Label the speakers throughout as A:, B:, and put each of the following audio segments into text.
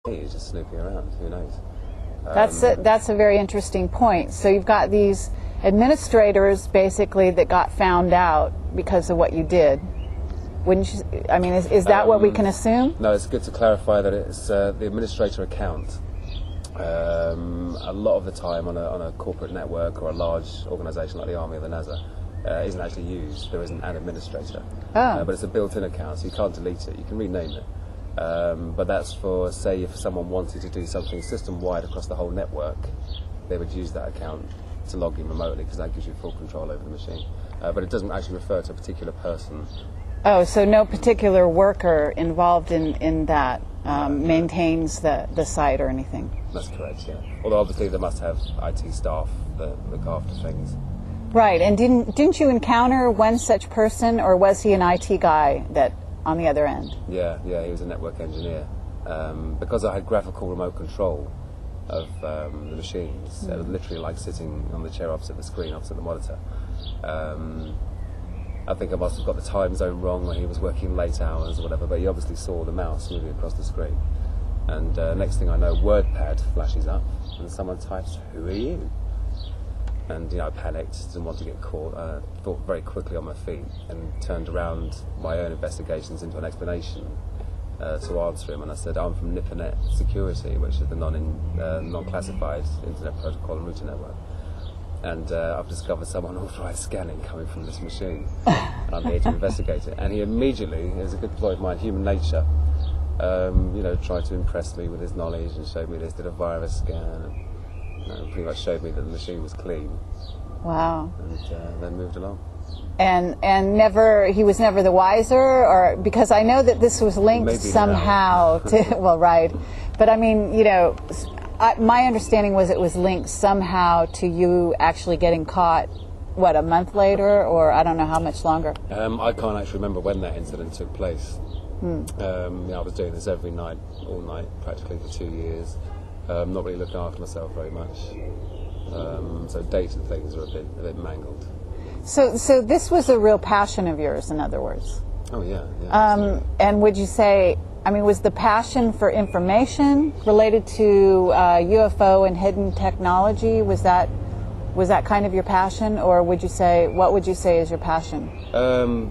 A: He's just snooping around. Who knows?
B: That's a very interesting point. So you've got these administrators basically that got found out because of what you did. Wouldn't you? I mean, is that what we can assume?
A: No, it's good to clarify that it's the administrator account. A lot of the time on a corporate network or a large organisation like the Army or the NASA isn't actually used. There isn't an administrator. But it's a built-in account, so you can't delete it. You can rename it. But that's for, say, if someone wanted to do something system-wide across the whole network, they would use that account to log in remotely, because that gives you full control over the machine. But it doesn't actually refer to a particular person.
B: Oh, so no particular worker involved in that maintains the site or anything?
A: That's correct, yeah. Although obviously they must have IT staff that look after things.
B: Right, and didn't you encounter one such person, or was he an IT guy that on the other end?
A: Yeah, he was a network engineer. Because I had graphical remote control of the machines, it was literally like sitting on the chair opposite the screen, opposite the monitor. I think I must have got the time zone wrong when he was working late hours or whatever, but he obviously saw the mouse moving across the screen. And next thing I know, WordPad flashes up and someone types, "Who are you?" And I panicked, didn't want to get caught. Thought very quickly on my feet and turned around my own investigations into an explanation to answer him. And I said, "I'm from Nippernet Security, which is the non-classified internet protocol and router network. And I've discovered some unauthorized scanning coming from this machine. And I'm here to investigate it." And he immediately, as a good employee of mine, human nature, tried to impress me with his knowledge and showed me this, did a virus scan, and pretty much showed me that the machine was clean.
B: Wow.
A: And then moved along.
B: And he was never the wiser, or because I know that this was linked
A: Maybe
B: somehow to, well, right. But I mean, my understanding was it was linked somehow to you actually getting caught, what, a month later, or I don't know how much longer?
A: I can't actually remember when that incident took place. I was doing this every night, all night, practically for 2 years. Not really looking after myself very much. So dates and things are a bit mangled.
B: So this was a real passion of yours, in other words?
A: Oh, yeah.
B: And would you say, was the passion for information related to UFO and hidden technology? Was that kind of your passion, or what would you say is your passion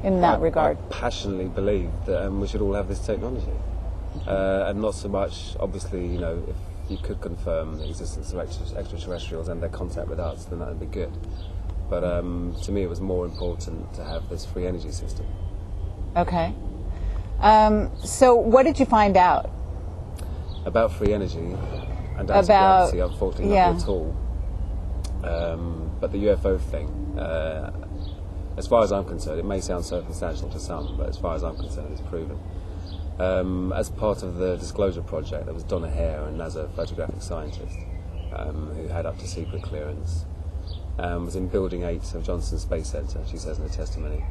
B: in that regard?
A: I passionately believe that we should all have this technology. And not so much, obviously, if you could confirm the existence of extraterrestrials and their contact with us, then that would be good. But to me, it was more important to have this free energy system. Okay.
B: So what did you find out?
A: About free energy and gravity, unfortunately, not at all. But the UFO thing, as far as I'm concerned, it may sound circumstantial to some, but as far as I'm concerned, it's proven. As part of the disclosure project, there was Donna Hare, a NASA photographic scientist, who had up to secret clearance, was in Building 8 of Johnson Space Center, she says in her testimony,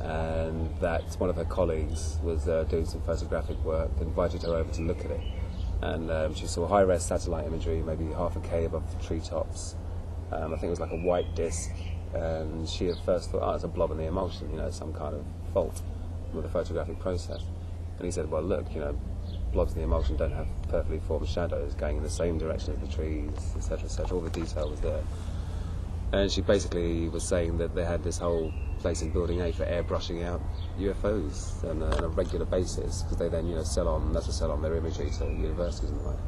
A: and that one of her colleagues was doing some photographic work, invited her over to look at it, and she saw high-res satellite imagery, maybe 0.5 above the treetops. I think it was like a white disc, and she at first thought, it's a blob in the emulsion, some kind of fault with the photographic process. And he said, well, look, blobs in the emulsion don't have perfectly formed shadows going in the same direction as the trees, etc., etc. All the detail was there. And she basically was saying that they had this whole place in Building 8 for airbrushing out UFOs on a regular basis, because they then, NASA sell on their imagery to universities and the like.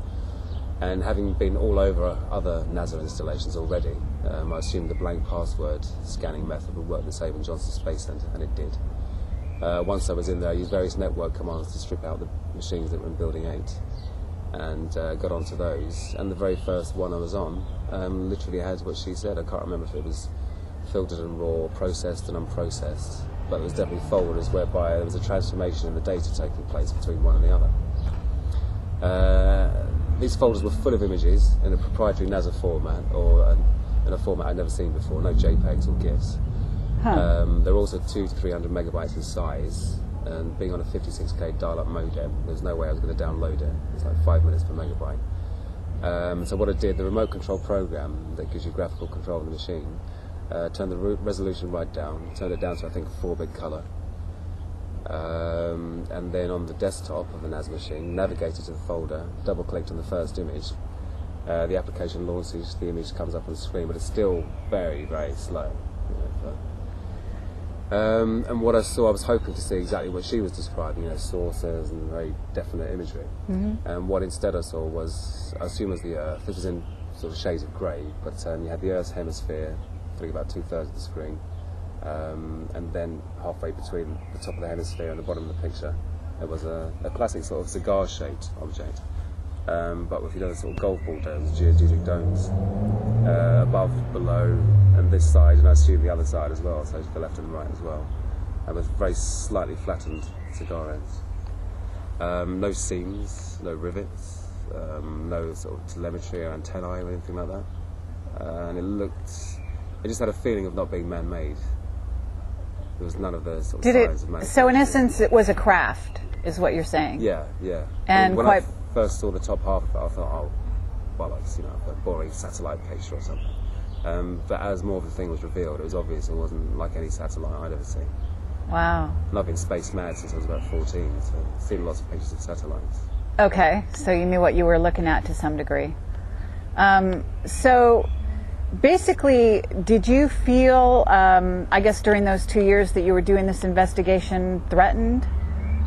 A: And having been all over other NASA installations already, I assumed the blank password scanning method would work the same in Johnson Space Center, and it did. Once I was in there, I used various network commands to strip out the machines that were in Building 8 and got onto those. And the very first one I was on literally had what she said. I can't remember if it was filtered and raw, processed and unprocessed, but it was definitely folders whereby there was a transformation in the data taking place between one and the other. These folders were full of images in a proprietary NASA format, or in a format I'd never seen before, no JPEGs or GIFs. They're also 200 to 300 megabytes in size, and being on a 56k dial-up modem, there's no way I was going to download it. It's like 5 minutes per megabyte. So what I did, the remote control program that gives you graphical control of the machine, turned the resolution right down, turned it down to I think 4-bit color, and then on the desktop of the NAS machine, navigated to the folder, double-clicked on the first image. The application launches, the image comes up on the screen, but it's still very, very slow. And what I saw, I was hoping to see exactly what she was describing, saucers and very definite imagery. And what instead I saw was, I assume it was the Earth. This was in sort of shades of grey, but you had the Earth's hemisphere, I think about 2/3 of the screen, and then halfway between the top of the hemisphere and the bottom of the picture, there was a classic sort of cigar-shaped object, but with sort of golf ball domes, geodesic domes, above, below, and this side, and I assume the other side as well, so to the left and right as well, and with very slightly flattened cigar ends. No seams, no rivets, no sort of telemetry or antennae or anything like that, and it just had a feeling of not being man-made. There was none of the sort of signs of manufacturing.
B: So in essence, it was a craft, is what you're saying?
A: Yeah.
B: And
A: when I first saw the top half of it, I thought, oh, well, it's a boring satellite picture or something. But as more of the thing was revealed, it was obvious it wasn't like any satellite I'd ever seen.
B: Wow.
A: And I've been space mad since I was about 14, so I've seen lots of pictures of satellites.
B: Okay, so you knew what you were looking at to some degree. So basically, did you feel, I guess during those 2 years that you were doing this investigation, threatened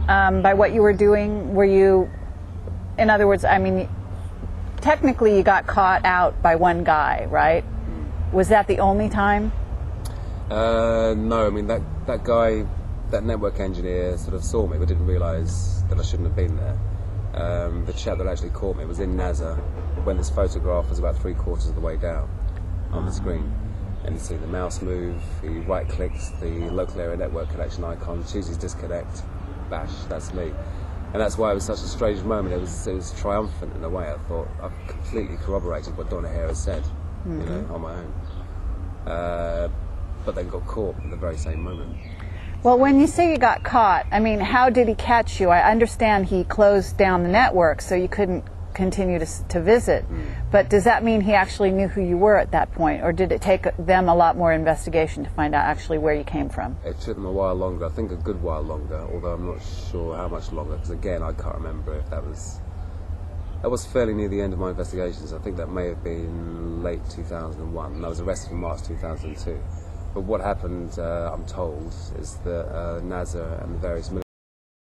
B: by what you were doing? Were you, in other words, I mean, technically you got caught out by one guy, right? Was that the only time?
A: No, I mean, that guy, that network engineer sort of saw me but didn't realise that I shouldn't have been there. The chap that actually caught me was in NASA when this photograph was about 3/4 of the way down on the screen. And you see the mouse move, he right-clicks the local area network connection icon, chooses disconnect, bash, that's me. And that's why it was such a strange moment. It was triumphant in a way. I thought I've completely corroborated what Donna Hare has said, on my own. But then got caught at the very same moment.
B: Well, when you say you got caught, I mean, how did he catch you? I understand he closed down the network so you couldn't continue to visit. But does that mean he actually knew who you were at that point? Or did it take them a lot more investigation to find out actually where you came from?
A: It took them a while longer, I think a good while longer, although I'm not sure how much longer, because again, I can't remember if that was fairly near the end of my investigations. I think that may have been late 2001, and I was arrested in March 2002. But what happened, I'm told, is that NASA and the various military